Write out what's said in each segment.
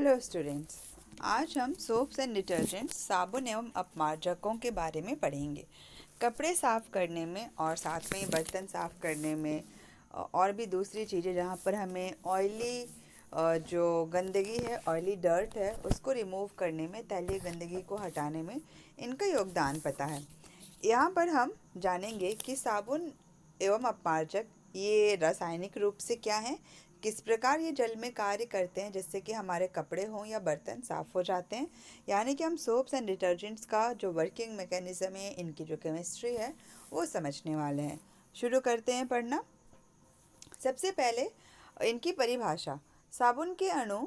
Hello students. आज हम soaps and detergents साबुन एवं अपमार्जकों के बारे में पढ़ेंगे। कपड़े साफ़ करने में और साथ में ही बर्तन साफ़ करने में और भी दूसरी चीज़ें जहाँ पर हमें ऑयली जो गंदगी है, ऑयली डर्ट है, उसको रिमूव करने में, तैलीय गंदगी को हटाने में इनका योगदान पता है। यहाँ पर हम जानेंगे कि साबुन एवं अपमार्जक ये रासायनिक रूप से क्या हैं, किस प्रकार ये जल में कार्य करते हैं जिससे कि हमारे कपड़े हों या बर्तन साफ़ हो जाते हैं। यानी कि हम सोप्स एंड डिटर्जेंट्स का जो वर्किंग मैकेनिज़्म है, इनकी जो केमिस्ट्री है, वो समझने वाले हैं। शुरू करते हैं पढ़ना। सबसे पहले इनकी परिभाषा। साबुन के अणु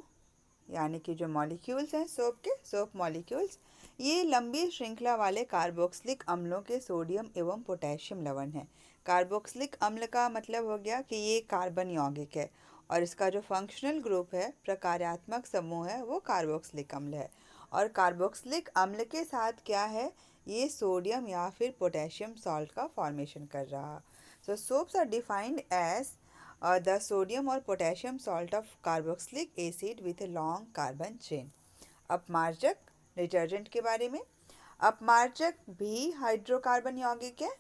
यानी कि जो मॉलिक्यूल्स हैं सोप के, सोप मॉलिक्यूल्स, ये लंबी श्रृंखला वाले कार्बोक्सिलिक अम्लों के सोडियम एवं पोटेशियम लवण हैं। कार्बोक्सिलिक अम्ल का मतलब हो गया कि ये कार्बन यौगिक है और इसका जो फंक्शनल ग्रुप है, प्रकार्यात्मक समूह है, वो कार्बोक्सिलिक अम्ल है। और कार्बोक्सिलिक अम्ल के साथ क्या है, ये सोडियम या फिर पोटेशियम सॉल्ट का फॉर्मेशन कर रहा। So soaps are defined as the sodium or potassium salt of carboxylic acid with a long carbon chain। अपमार्जक डिटर्जेंट के बारे में। अपमार्जक भी हाइड्रोकार्बन यौगिक है।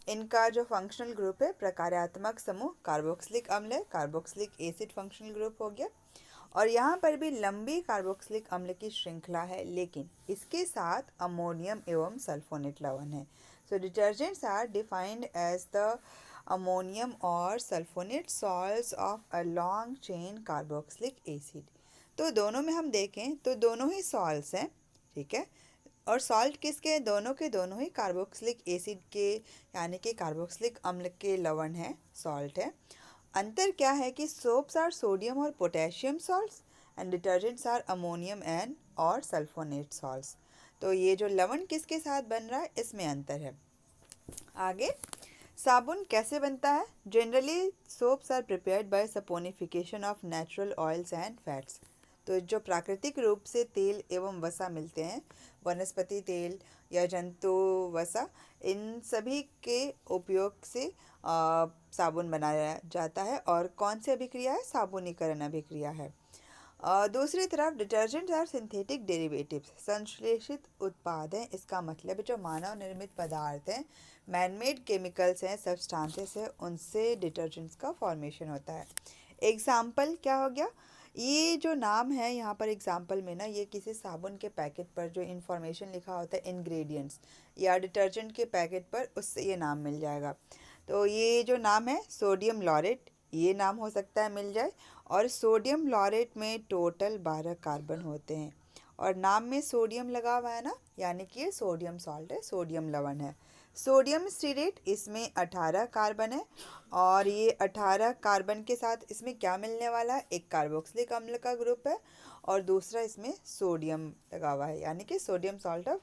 इनका जो फंक्शनल ग्रुप है, प्रकार्यात्मक समूह कार्बोक्सिलिक अम्ल है, कार्बोक्सिलिक एसिड फंक्शनल ग्रुप हो गया। और यहाँ पर भी लंबी कार्बोक्सिलिक अम्ल की श्रृंखला है, लेकिन इसके साथ अमोनियम एवं सल्फोनेट लवण है। So detergents are defined as the ammonium और sulphonate salts of a long chain carboxylic acid. तो दोनों में हम देखें तो दोनों ही सॉल्ट्स हैं, ठीक है। और सॉल्ट किसके हैं? दोनों के दोनों ही कार्बोक्सिलिक एसिड के, यानी कि कार्बोक्सिलिक अम्ल के लवण है, सॉल्ट है। अंतर क्या है कि सोप्स आर सोडियम और potassium salts and detergents are ammonium and और सल्फोनेट सॉल्ट्स। तो ये जो लवण किसके साथ बन रहा है, इसमें अंतर है। आगे, साबुन कैसे बनता है? Generally soaps are prepared by saponification of natural oils and fats. तो जो प्राकृतिक रूप से तेल एवं वसा मिलते हैं, वनस्पति तेल या जंतु वसा, इन सभी के उपयोग से साबुन बनाया जाता है। और कौन सी अभिक्रिया है? साबुनीकरण अभिक्रिया है। दूसरी तरफ डिटर्जेंट्स आर सिंथेटिक डेरिवेटिव्स, संश्लेषित उत्पाद हैं। इसका मतलब जो मानव निर्मित पदार्थ हैं, मैनमेड केमिकल्स हैं, सब्सटेंसेस हैं, उनसे डिटर्जेंट्स का फॉर्मेशन होता है। एग्जाम्पल क्या हो गया? ये जो नाम है यहाँ पर एग्जाम्पल में ना, ये किसी साबुन के पैकेट पर जो इन्फॉर्मेशन लिखा होता है, इंग्रेडिएंट्स, या डिटर्जेंट के पैकेट पर, उससे ये नाम मिल जाएगा। तो ये जो नाम है सोडियम लॉरेट, ये नाम हो सकता है मिल जाए। और सोडियम लॉरेट में टोटल 12 कार्बन होते हैं और नाम में सोडियम लगा हुआ है ना, यानी कि ये सोडियम सॉल्ट है, सोडियम लवण है। सोडियम स्टीरेट, इसमें 18 कार्बन है और ये 18 कार्बन के साथ इसमें क्या मिलने वाला है? एक कार्बोक्सिलिक अम्ल का ग्रुप है और दूसरा इसमें सोडियम लगा हुआ है, यानी कि sodium salt of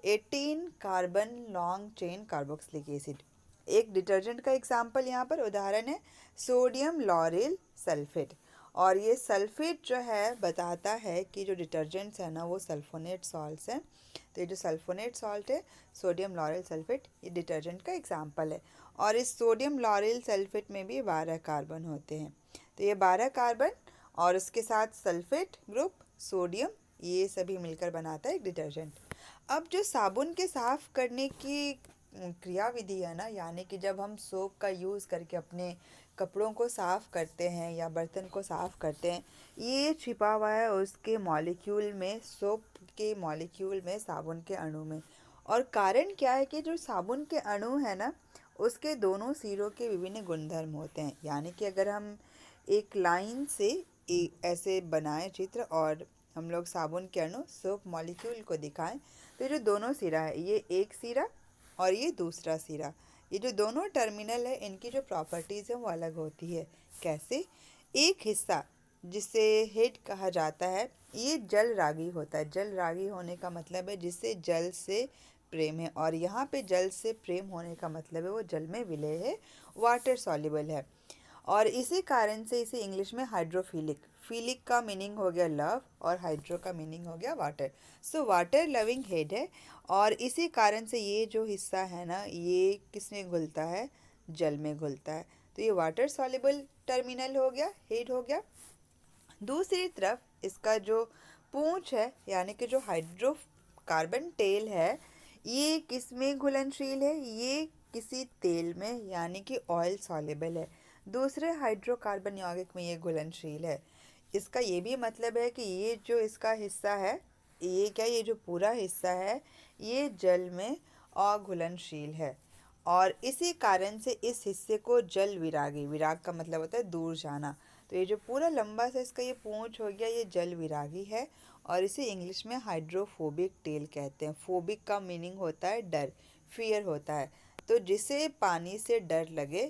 18 carbon long chain carboxylic acid. एक डिटर्जेंट का एग्जाम्पल यहाँ पर उदाहरण है सोडियम लॉरेल सल्फेट। और ये सल्फेट जो है बताता है कि जो डिटर्जेंट्स है ना, वो सल्फोनेट सॉल्ट्स हैं। तो ये जो सल्फोनेट सॉल्ट है, सोडियम लॉरेल सल्फेट, ये डिटर्जेंट का एग्जाम्पल है। और इस सोडियम लॉरेल सल्फेट में भी 12 कार्बन होते हैं। तो ये 12 कार्बन और उसके साथ सल्फेट ग्रुप, सोडियम, ये सभी मिलकर बनाता है एक डिटर्जेंट। अब जो साबुन के साफ़ करने की क्रियाविधि है ना, यानी कि जब हम सोप का यूज़ करके अपने कपड़ों को साफ़ करते हैं या बर्तन को साफ़ करते हैं, ये छिपा हुआ है उसके मॉलिक्यूल में, सोप के मॉलिक्यूल में, साबुन के अणु में। और कारण क्या है कि जो साबुन के अणु है ना, उसके दोनों सिरों के विभिन्न गुणधर्म होते हैं। यानी कि अगर हम एक लाइन से ऐसे बनाएं चित्र और हम लोग साबुन के अणु, सोप मॉलिक्यूल को दिखाएं, तो जो दोनों सिरा है, ये एक सिरा और ये दूसरा सिरा, ये जो दोनों टर्मिनल है, इनकी जो प्रॉपर्टीज़ है वो अलग होती है। कैसे? एक हिस्सा जिसे हेड कहा जाता है, ये जल रागी होता है। जल रागी होने का मतलब है जिससे जल से प्रेम है, और यहाँ पे जल से प्रेम होने का मतलब है वो जल में विलय है, वाटर सॉल्युबल है। और इसी कारण से इसे इंग्लिश में हाइड्रोफिलिक, फिलिक का मीनिंग हो गया लव और हाइड्रो का मीनिंग हो गया water. So water loving head है और इसी कारण से ये जो हिस्सा है ना, ये किस में घुलता है? जल में घुलता है। तो ये वाटर सॉल्युबल टर्मिनल हो गया, हेड हो गया। दूसरी तरफ इसका जो पूंछ है यानी कि जो हाइड्रोकार्बन टेल है, ये किस में घुलनशील है? ये किसी तेल में यानी कि ऑयल सॉल्युबल है। दूसरे हाइड्रोकार्बन यौगिक में ये घुलनशील है। इसका ये भी मतलब है कि ये जो इसका हिस्सा है, ये जो पूरा हिस्सा है, ये जल में अघुलनशील है। और इसी कारण से इस हिस्से को जल विरागी, विराग का मतलब होता है दूर जाना, तो ये जो पूरा लंबा सा इसका ये पूंछ हो गया, ये जल विरागी है। और इसे इंग्लिश में हाइड्रोफोबिक टेल कहते हैं। फोबिक का मीनिंग होता है डर, फियर होता है। तो जिसे पानी से डर लगे,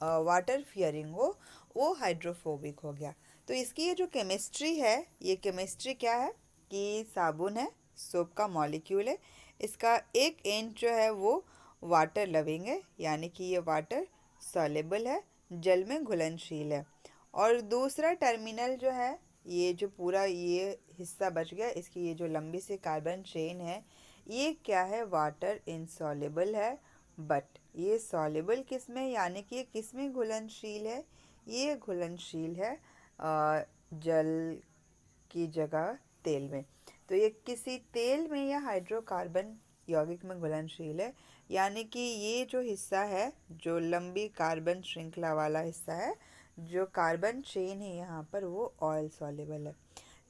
वाटर फियरिंग हो, वो हाइड्रोफोबिक हो गया। तो इसकी ये जो केमिस्ट्री है, ये केमिस्ट्री क्या है कि साबुन है, सोप का मॉलिक्यूल है। इसका एक एंड जो है वो वाटर लविंग है, यानी कि ये वाटर सॉल्युबल है, जल में घुलनशील है। और दूसरा टर्मिनल जो है, ये जो पूरा ये हिस्सा बच गया, इसकी ये जो लंबी सी कार्बन चेन है, ये क्या है? वाटर इनसॉल्युबल है। बट ये सॉल्युबल किस में, यानी कि ये किस में घुलनशील है? ये घुलनशील है जल की जगह तेल में। तो ये किसी तेल में या हाइड्रोकार्बन यौगिक में घुलनशील है, यानी कि ये जो हिस्सा है, जो लंबी कार्बन श्रृंखला वाला हिस्सा है, जो कार्बन चेन है यहाँ पर, वो ऑयल सॉल्युबल है।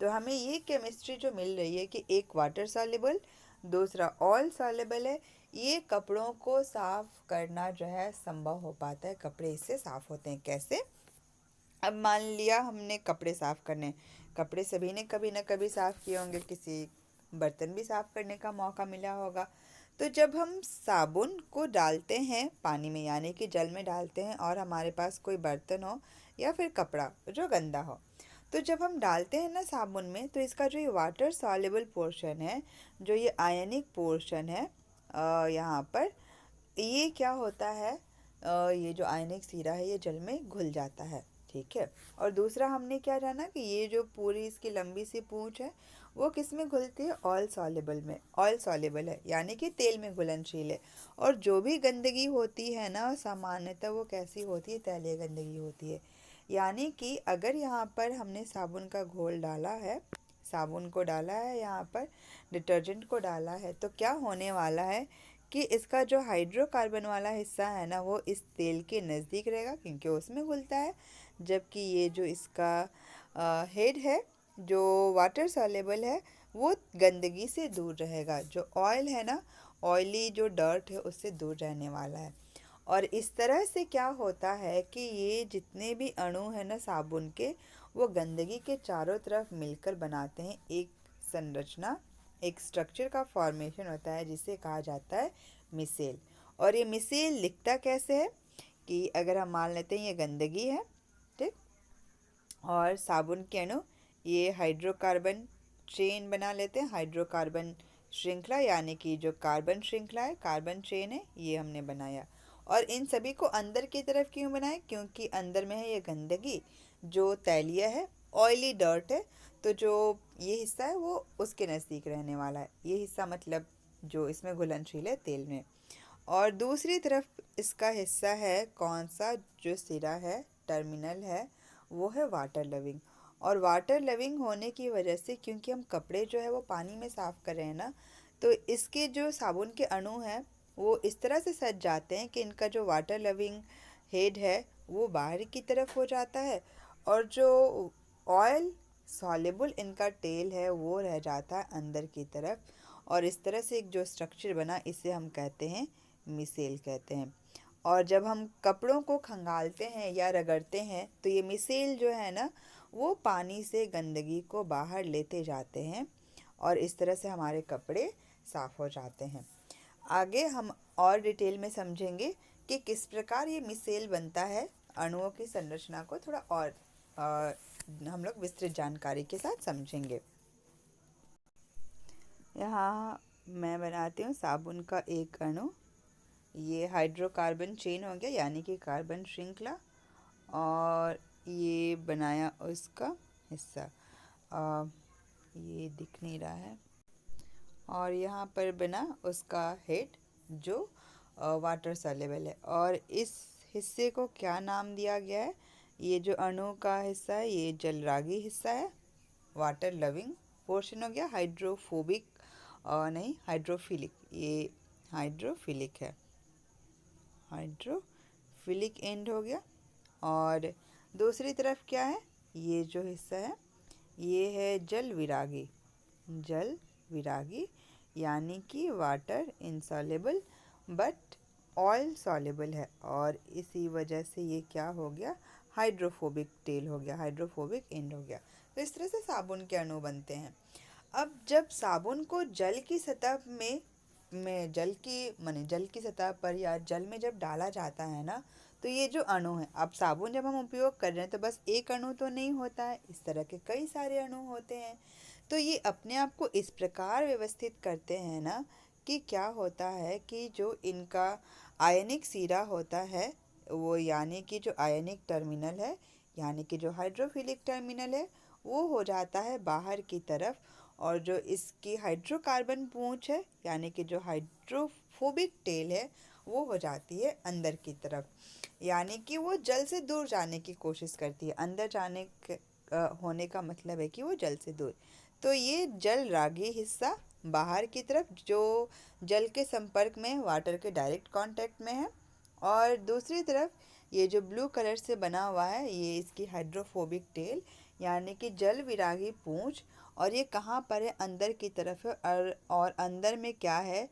तो हमें ये केमिस्ट्री जो मिल रही है कि एक वाटर सॉल्युबल, दूसरा ऑयल सॉल्युबल है। ये कपड़ों को साफ करना जो है संभव हो पाता है, कपड़े इससे साफ होते हैं। कैसे? अब मान लिया हमने कपड़े साफ करने, कपड़े सभी ने कभी ना कभी साफ किए होंगे, किसी बर्तन भी साफ करने का मौका मिला होगा। तो जब हम साबुन को डालते हैं पानी में, यानी कि जल में डालते हैं, और हमारे पास कोई बर्तन हो या फिर कपड़ा जो गंदा हो, तो जब हम डालते हैं ना साबुन में, तो इसका जो ये वाटर सॉल्युबल पोर्शन है, जो ये आयनिक पोर्शन है, यहाँ पर ये क्या होता है, ये जो आयनिक सिरा है ये जल में घुल जाता है। ठीक है। और दूसरा हमने क्या जाना कि ये जो पूरी इसकी लंबी सी पूंछ है, वो किस में घुलती है? ऑयल सॉल्युबल में। ऑयल सॉल्युबल है यानी कि तेल में घुलनशील है। और जो भी गंदगी होती है ना, सामान्यतः वो कैसी होती है? तैलीय गंदगी होती है। यानी कि अगर यहाँ पर हमने साबुन का घोल डाला है, साबुन को डाला है यहाँ पर, डिटर्जेंट को डाला है, तो क्या होने वाला है कि इसका जो हाइड्रोकार्बन वाला हिस्सा है ना, वो इस तेल के नज़दीक रहेगा क्योंकि उसमें घुलता है। जबकि ये जो इसका हेड है, जो वाटर सॉल्युबल है, वो गंदगी से दूर रहेगा। जो ऑयल है ना, ऑयली जो डर्ट है, उससे दूर रहने वाला है। और इस तरह से क्या होता है कि ये जितने भी अणु हैं ना साबुन के, वो गंदगी के चारों तरफ मिलकर बनाते हैं एक संरचना, एक स्ट्रक्चर का फॉर्मेशन होता है, जिसे कहा जाता है मिसेल। और ये मिसेल लिखता कैसे है कि अगर हम मान लेते हैं ये गंदगी है, ठीक, और साबुन के अणु ये हाइड्रोकार्बन चेन बना लेते हैं, हाइड्रोकार्बन श्रृंखला, यानी कि जो कार्बन श्रृंखला है, कार्बन चेन है, ये हमने बनाया। और इन सभी को अंदर की तरफ क्यों बनाए? क्योंकि अंदर में है ये गंदगी, जो तैलीय है, ऑयली डर्ट है, तो जो ये हिस्सा है वो उसके नज़दीक रहने वाला है। ये हिस्सा मतलब जो इसमें घुलनशील है तेल में। और दूसरी तरफ इसका हिस्सा है कौन सा? जो सिरा है, टर्मिनल है, वो है वाटर लविंग। और वाटर लविंग होने की वजह से, क्योंकि हम कपड़े जो है वो पानी में साफ़ कर रहे हैं ना, तो इसके जो साबुन के अणु हैं वो इस तरह से सज जाते हैं कि इनका जो वाटर लविंग हेड है वो बाहर की तरफ हो जाता है, और जो ऑयल सॉल्युबल इनका टेल है वो रह जाता है अंदर की तरफ। और इस तरह से एक जो स्ट्रक्चर बना, इसे हम कहते हैं मिसेल कहते हैं। और जब हम कपड़ों को खंगालते हैं या रगड़ते हैं, तो ये मिसेल जो है ना, वो पानी से गंदगी को बाहर लेते जाते हैं, और इस तरह से हमारे कपड़े साफ हो जाते हैं। आगे हम और डिटेल में समझेंगे कि किस प्रकार ये मिसेल बनता है। अणुओं की संरचना को थोड़ा और हम लोग विस्तृत जानकारी के साथ समझेंगे। यहाँ मैं बनाती हूँ साबुन का एक अणु। ये हाइड्रोकार्बन चेन हो गया, यानी कि कार्बन श्रृंखला, और ये बनाया उसका हिस्सा। ये दिख नहीं रहा है। और यहाँ पर बना उसका हेड, जो वाटर सॉल्युबल है। और इस हिस्से को क्या नाम दिया गया है? ये जो अणु का हिस्सा है, ये जलरागी हिस्सा है, वाटर लविंग पोर्शन हो गया हाइड्रोफोबिक, नहीं हाइड्रोफिलिक, ये हाइड्रोफिलिक है, हाइड्रोफिलिक एंड हो गया। और दूसरी तरफ क्या है, ये जो हिस्सा है ये है जल विरागी, जल विरागी यानी कि water insoluble but oil soluble है, और इसी वजह से ये क्या हो गया, हाइड्रोफोबिक टेल हो गया, हाइड्रोफोबिक एंड हो गया। तो इस तरह से साबुन के अणु बनते हैं। अब जब साबुन को जल की सतह में जल की माने जल की सतह पर या जल में जब डाला जाता है ना, तो ये जो अणु है, अब साबुन जब हम उपयोग कर रहे हैं तो बस एक अणु तो नहीं होता है, इस तरह के कई सारे अणु होते हैं। तो ये अपने आप को इस प्रकार व्यवस्थित करते हैं ना कि क्या होता है कि जो इनका आयनिक सिरा होता है वो यानी कि जो आयनिक टर्मिनल है यानी कि जो हाइड्रोफिलिक टर्मिनल है वो हो जाता है बाहर की तरफ, और जो इसकी हाइड्रोकार्बन पूंछ है यानी कि जो हाइड्रोफोबिक टेल है वो हो जाती है अंदर की तरफ, यानी कि वो जल से दूर जाने की कोशिश करती है। अंदर जाने होने का मतलब है कि वो जल से दूर। तो ये जल रागी हिस्सा बाहर की तरफ जो जल के संपर्क में, वाटर के डायरेक्ट कांटेक्ट में है, और दूसरी तरफ ये जो ब्लू कलर से बना हुआ है ये इसकी हाइड्रोफोबिक टेल यानी कि जल विरागी पूंछ, और ये कहाँ पर है, अंदर की तरफ है। और अंदर में क्या है,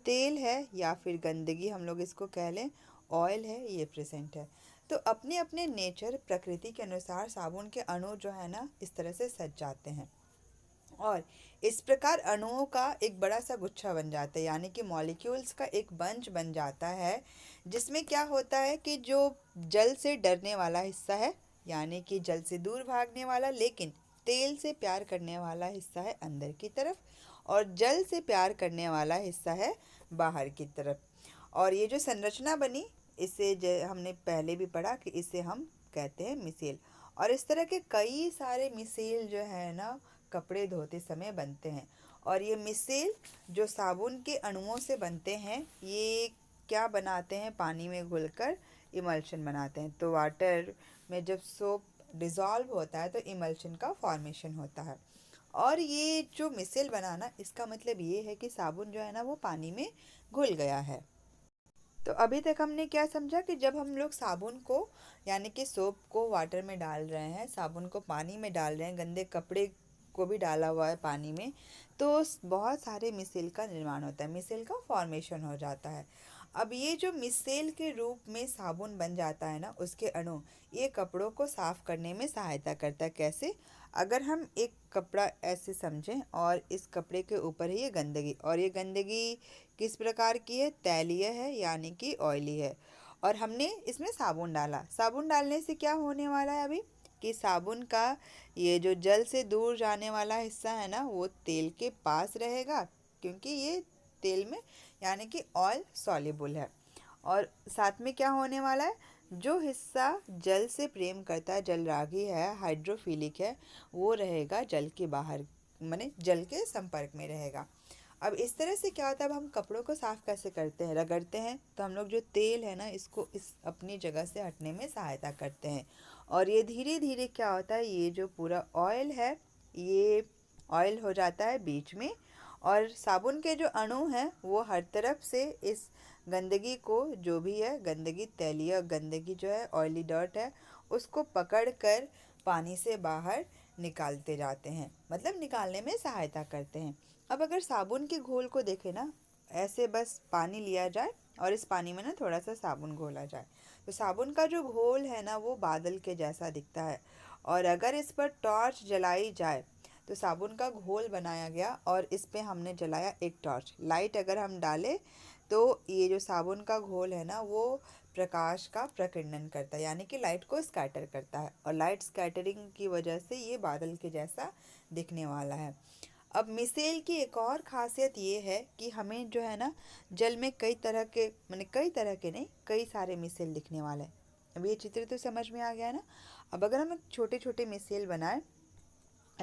तेल है या फिर गंदगी हम लोग इसको कह लें, ऑयल है, ये प्रेजेंट है। तो अपने अपने नेचर प्रकृति के अनुसार साबुन के अणु जो है ना इस तरह से सज जाते हैं, और इस प्रकार अणुओं का एक बड़ा सा गुच्छा बन जाता है यानी कि मॉलिक्यूल्स का एक बंच बन जाता है, जिसमें क्या होता है कि जो जल से डरने वाला हिस्सा है यानी कि जल से दूर भागने वाला लेकिन तेल से प्यार करने वाला हिस्सा है अंदर की तरफ, और जल से प्यार करने वाला हिस्सा है बाहर की तरफ। और ये जो संरचना बनी इसे हमने पहले भी पढ़ा कि इसे हम कहते हैं मिसेल। और इस तरह के कई सारे मिसेल जो है ना कपड़े धोते समय बनते हैं, और ये मिसेल जो साबुन के अणुओं से बनते हैं ये क्या बनाते हैं, पानी में घुलकर इमल्शन बनाते हैं। तो वाटर में जब सोप डिज़ोल्व होता है तो इमल्शन का फॉर्मेशन होता है, और ये जो मिसेल बनाना इसका मतलब ये है कि साबुन जो है ना वो पानी में घुल गया है। तो अभी तक हमने क्या समझा कि जब हम लोग साबुन को यानी कि सोप को वाटर में डाल रहे हैं, साबुन को पानी में डाल रहे हैं, गंदे कपड़े को भी डाला हुआ है पानी में, तो बहुत सारे मिसेल का निर्माण होता है, मिसेल का फॉर्मेशन हो जाता है। अब ये जो मिसेल के रूप में साबुन बन जाता है ना उसके अणु, ये कपड़ों को साफ करने में सहायता करता है। कैसे, अगर हम एक कपड़ा ऐसे समझें और इस कपड़े के ऊपर है ये गंदगी, और ये गंदगी किस प्रकार की है, तैलीय है यानी कि ऑयली है, और हमने इसमें साबुन डाला, साबुन डालने से क्या होने वाला है अभी कि साबुन का ये जो जल से दूर जाने वाला हिस्सा है ना वो तेल के पास रहेगा, क्योंकि ये तेल में यानी कि ऑयल सॉल्युबल है। और साथ में क्या होने वाला है, जो हिस्सा जल से प्रेम करता है, जल रागी है, हाइड्रोफिलिक है, वो रहेगा जल के बाहर, माने जल के संपर्क में रहेगा। अब इस तरह से क्या होता है, अब हम कपड़ों को साफ कैसे करते हैं, रगड़ते हैं तो हम लोग जो तेल है ना इसको इस अपनी जगह से हटने में सहायता करते हैं, और ये धीरे धीरे क्या होता है, ये जो पूरा ऑयल है ये ऑयल हो जाता है बीच में, और साबुन के जो अणु हैं वो हर तरफ से इस गंदगी को, जो भी है गंदगी, तैलीय गंदगी जो है, ऑयली डर्ट है, उसको पकड़ कर पानी से बाहर निकालते जाते हैं, मतलब निकालने में सहायता करते हैं। अब अगर साबुन के घोल को देखें ना, ऐसे बस पानी लिया जाए और इस पानी में ना थोड़ा सा साबुन घोला जाए, तो साबुन का जो घोल है ना वो बादल के जैसा दिखता है, और अगर इस पर टॉर्च जलाई जाए तो साबुन का घोल बनाया गया, और इस पे हमने जलाया एक टॉर्च, लाइट अगर हम डालें तो ये जो साबुन का घोल है ना वो प्रकाश का प्रकीर्णन करता है यानी कि लाइट को स्कैटर करता है, और लाइट स्कैटरिंग की वजह से ये बादल के जैसा दिखने वाला है। अब मिसेल की एक और खासियत ये है कि हमें जो है ना जल में कई तरह के, माने कई तरह के नहीं, कई सारे मिसेल दिखने वाले हैं। अब ये चित्र तो समझ में आ गया ना। अब अगर हम छोटे छोटे मिसेल बनाए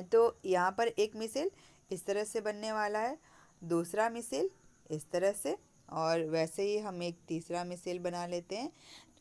तो यहाँ पर एक मिसेल इस तरह से बनने वाला है, दूसरा मिसेल इस तरह से, और वैसे ही हम एक तीसरा मिसेल बना लेते हैं।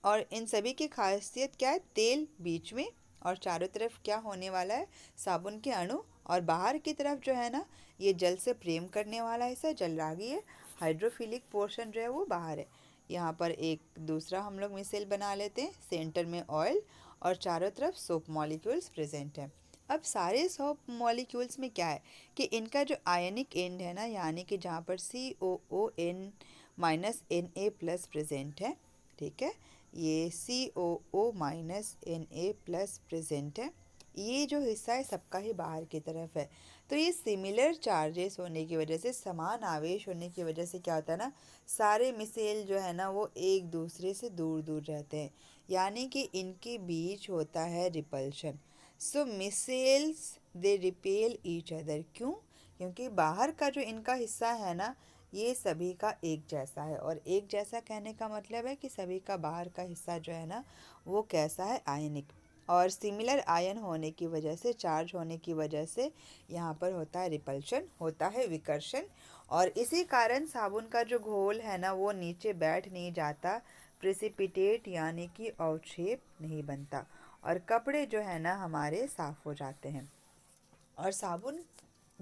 और इन सभी की खासियत क्या है, तेल बीच में और चारों तरफ क्या होने वाला है, साबुन के अणु और बाहर की तरफ जो है ना, ये जल से प्रेम करने वाला हिस्सा जलरागी है। हाइड्रोफिलिक पोर्शन जो है वो बाहर है। यहाँ पर एक दूसरा हम लोग मिसेल बना लेते हैं। सेंटर में ऑयल और चारों तरफ सोप मॉलिक्यूल्स प्रेजेंट हैं। अब सारे सोप मॉलिक्यूल्स में क्या है कि इनका जो आयनिक एंड है ना, यानी कि जहाँ पर COO- Na+ प्रेजेंट है, ठीक है, ये COO- Na+ प्रेजेंट है, ये जो हिस्सा है सबका ही बाहर की तरफ है। तो ये सिमिलर चार्जेस होने की वजह से, समान आवेश होने की वजह से क्या होता है ना, सारे मिसाइल जो है ना वो एक दूसरे से दूर दूर रहते हैं, यानी कि इनके बीच होता है repulsion. So missiles they repel each other. क्यों? क्योंकि बाहर का जो इनका हिस्सा है ना, ये सभी का एक जैसा है। और एक जैसा कहने का मतलब है कि सभी का बाहर का हिस्सा जो है ना वो कैसा है, आयनिक। और सिमिलर आयन होने की वजह से, चार्ज होने की वजह से यहाँ पर होता है रिपल्शन, होता है विकर्षण। और इसी कारण साबुन का जो घोल है ना वो नीचे बैठ नहीं जाता, प्रेसिपिटेट यानी कि अवक्षेप नहीं बनता, और कपड़े जो है ना हमारे साफ हो जाते हैं। और साबुन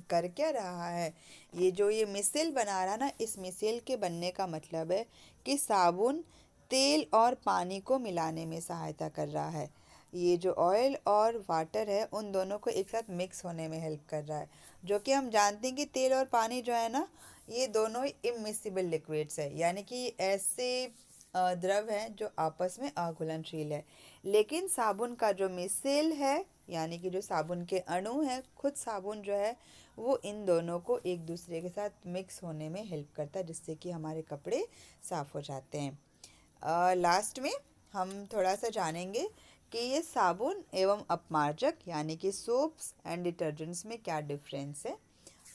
कर क्या रहा है, ये जो ये मिसेल बना रहा ना, इस मिसेल के बनने का मतलब है कि साबुन तेल और पानी को मिलाने में सहायता कर रहा है। ये जो ऑयल और वाटर है उन दोनों को एक साथ मिक्स होने में हेल्प कर रहा है, जो कि हम जानते हैं कि तेल और पानी जो है ना, ये दोनों इमिसिबल लिक्विड्स है, यानी कि ऐसे द्रव हैं जो आपस में अघुलनशील है। लेकिन साबुन का जो मिसेल है, यानी कि जो साबुन के अणु हैं, खुद साबुन जो है वो इन दोनों को एक दूसरे के साथ मिक्स होने में हेल्प करता है, जिससे कि हमारे कपड़े साफ़ हो जाते हैं। लास्ट में हम थोड़ा सा जानेंगे कि ये साबुन एवं अपमार्जक यानी कि सोप्स एंड डिटर्जेंट्स में क्या डिफरेंस है,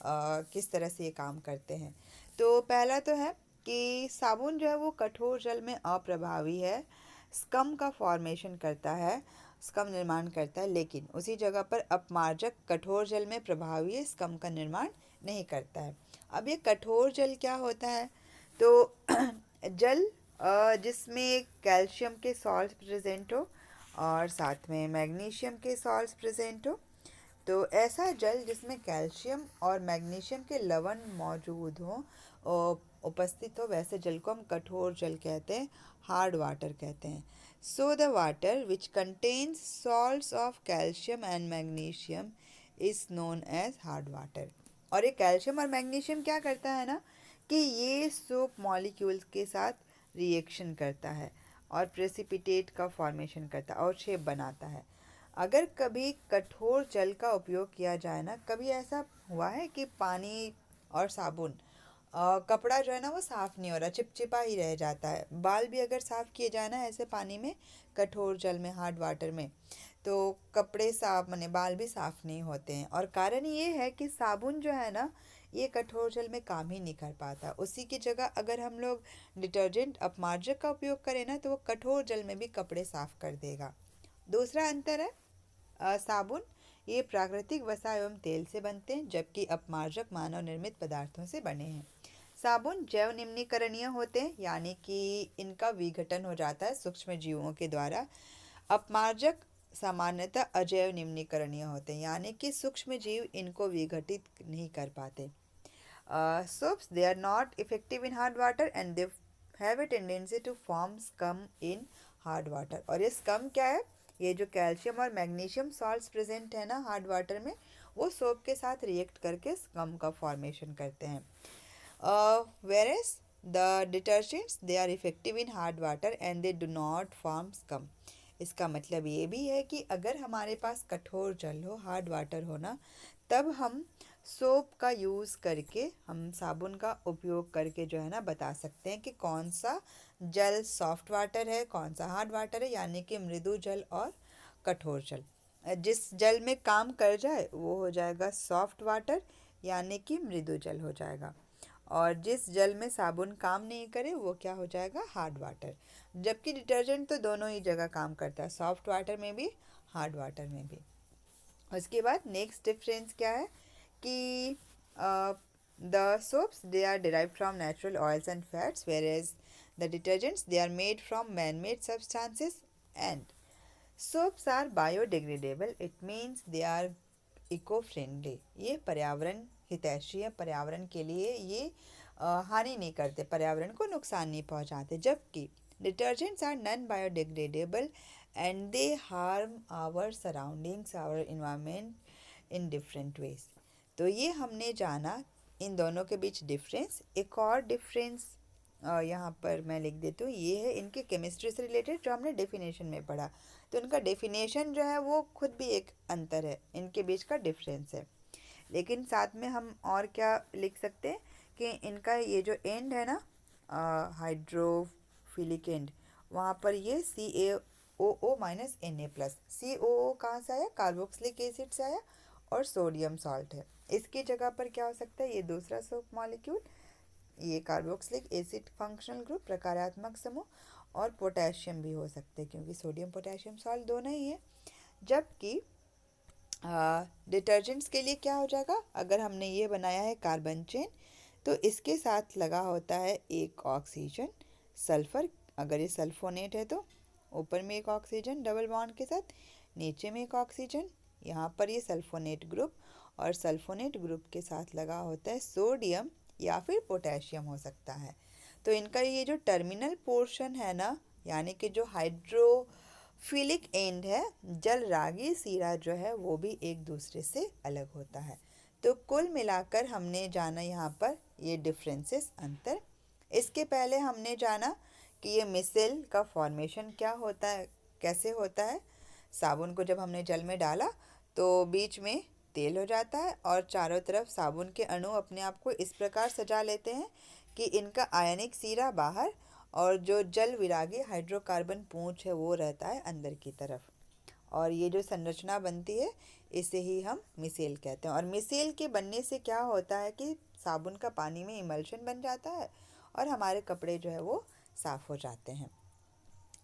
किस तरह से ये काम करते हैं। तो पहला तो है कि साबुन जो है वो कठोर जल में अप्रभावी है, स्कम का फॉर्मेशन करता है, स्कम निर्माण करता है, लेकिन उसी जगह पर अपमार्जक कठोर जल में प्रभावी है, स्कम का निर्माण नहीं करता है। अब ये कठोर जल क्या होता है, तो जल जिसमें कैल्शियम के सॉल्ट प्रेजेंट हो और साथ में मैग्नीशियम के सॉल्ट्स प्रेजेंट हो, तो ऐसा जल जिसमें कैल्शियम और मैग्नीशियम के लवण मौजूद हों, उपस्थित हो, वैसे जल को हम कठोर जल कहते हैं, हार्ड वाटर कहते हैं। So the water which contains salts of calcium and magnesium is known as hard water. और ये कैल्शियम और मैग्नीशियम क्या करता है ना, कि ये सोप मॉलिक्यूल्स के साथ रिएक्शन करता है और प्रेसिपिटेट का फॉर्मेशन करता है और शेप बनाता है। अगर कभी कठोर जल का उपयोग किया जाए ना, कभी ऐसा हुआ है कि पानी और साबुन, कपड़ा जो है ना वो साफ़ नहीं हो रहा, चिपचिपा ही रह जाता है। बाल भी अगर साफ़ किए जाए ना ऐसे पानी में, कठोर जल में, हार्ड वाटर में, तो कपड़े साफ माने बाल भी साफ़ नहीं होते हैं। और कारण ये है कि साबुन जो है ना ये कठोर जल में काम ही नहीं कर पाता। उसी की जगह अगर हम लोग डिटर्जेंट अपमार्जक का उपयोग करें ना, तो वो कठोर जल में भी कपड़े साफ़ कर देगा। दूसरा अंतर है, साबुन ये प्राकृतिक वसा एवं तेल से बनते हैं, जबकि अपमार्जक मानव निर्मित पदार्थों से बने हैं। साबुन जैव निम्नीकरणीय होते हैं, यानी कि इनका विघटन हो जाता है सूक्ष्म जीवों के द्वारा। अपमार्जक सामान्यतः अजैव निम्नीकरणीय होते हैं, यानी कि सूक्ष्म जीव इनको विघटित नहीं कर पाते। Soaps they are not effective in hard water and they have a tendency to form scum in hard water। और ये scum क्या है, ये जो कैल्शियम और मैग्नीशियम सॉल्ट्स प्रेजेंट है ना हार्ड वाटर में, वो सोप के साथ रिएक्ट करके स्कम का फॉर्मेशन करते हैं। Whereas the detergents they are effective in hard water and they do not form scum। इसका मतलब ये भी है कि अगर हमारे पास कठोर जल हो, हार्ड वाटर हो ना, तब हम सोप का यूज़ करके, हम साबुन का उपयोग करके जो है ना बता सकते हैं कि कौन सा जल सॉफ्ट वाटर है, कौन सा हार्ड वाटर है, यानी कि मृदु जल और कठोर जल। जिस जल में काम कर जाए वो हो जाएगा सॉफ्ट वाटर, यानी कि मृदु जल हो जाएगा। और जिस जल में साबुन काम नहीं करे वो क्या हो जाएगा, हार्ड वाटर। जबकि डिटर्जेंट तो दोनों ही जगह काम करता है, सॉफ्ट वाटर में भी, हार्ड वाटर में भी। उसके बाद नेक्स्ट डिफरेंस क्या है कि the soaps they are derived from natural oils and fats, whereas the detergents they are made from man-made substances, and soaps are biodegradable, it means they are eco friendly, ये पर्यावरण हितैषी है, पर्यावरण के लिए ये हानि नहीं करते, पर्यावरण को नुकसान नहीं पहुंचाते। जबकि detergents are non biodegradable and they harm our surroundings, our environment in different ways. तो ये हमने जाना इन दोनों के बीच डिफरेंस। एक और डिफरेंस यहाँ पर मैं लिख देती हूँ, ये है इनके केमिस्ट्री से रिलेटेड जो हमने डेफिनेशन में पढ़ा। तो इनका डेफिनेशन जो है वो खुद भी एक अंतर है, इनके बीच का डिफरेंस है। लेकिन साथ में हम और क्या लिख सकते हैं कि इनका ये जो एंड है ना, हाइड्रोफिलिक एंड, वहाँ पर ये CaOO-Na+, COO कहाँ से आया, कार्बोक्सिलिक एसिड से आया, और सोडियम सॉल्ट है। इसकी जगह पर क्या हो सकता है, ये दूसरा सोप मॉलिक्यूल, ये कार्बोक्सिलिक एसिड फंक्शनल ग्रुप प्रकारात्मक समूह, और पोटेशियम भी हो सकते हैं क्योंकि सोडियम पोटेशियम सॉल्ट दोनों ही है। जबकि डिटर्जेंट्स के लिए क्या हो जाएगा, अगर हमने ये बनाया है कार्बन चेन, तो इसके साथ लगा होता है एक ऑक्सीजन, सल्फर, अगर ये सल्फोनेट है तो ऊपर में एक ऑक्सीजन डबल बॉन्ड के साथ, नीचे में एक ऑक्सीजन, यहाँ पर ये सल्फोनेट ग्रुप, और सल्फोनेट ग्रुप के साथ लगा होता है सोडियम या फिर पोटेशियम हो सकता है। तो इनका ये जो टर्मिनल पोर्शन है ना, यानी कि जो हाइड्रोफिलिक एंड है, जल रागी सिरा जो है वो भी एक दूसरे से अलग होता है। तो कुल मिलाकर हमने जाना यहाँ पर ये डिफरेंसेस, अंतर। इसके पहले हमने जाना कि ये मिसेल का फॉर्मेशन क्या होता है, कैसे होता है। साबुन को जब हमने जल में डाला तो बीच में तेल हो जाता है और चारों तरफ साबुन के अणु अपने आप को इस प्रकार सजा लेते हैं कि इनका आयनिक सीरा बाहर और जो जल विरागी हाइड्रोकार्बन पूंछ है वो रहता है अंदर की तरफ। और ये जो संरचना बनती है इसे ही हम मिसेल कहते हैं। और मिसेल के बनने से क्या होता है कि साबुन का पानी में इमल्शन बन जाता है और हमारे कपड़े जो है वो साफ़ हो जाते हैं।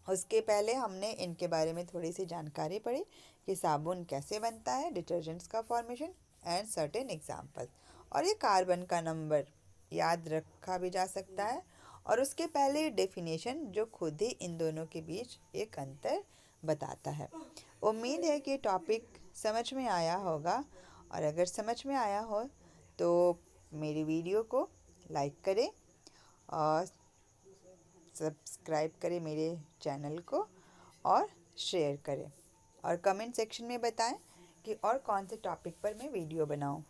उसके पहले हमने इनके बारे में थोड़ी सी जानकारी पढ़ी कि साबुन कैसे बनता है, डिटर्जेंट्स का फॉर्मेशन एंड सर्टेन एग्जाम्पल। और ये कार्बन का नंबर याद रखा भी जा सकता है। और उसके पहले डेफिनेशन जो खुद ही इन दोनों के बीच एक अंतर बताता है। उम्मीद है कि टॉपिक समझ में आया होगा, और अगर समझ में आया हो तो मेरी वीडियो को लाइक करें और सब्सक्राइब करें मेरे चैनल को, और शेयर करें, और कमेंट सेक्शन में बताएं कि और कौन से टॉपिक पर मैं वीडियो बनाऊं।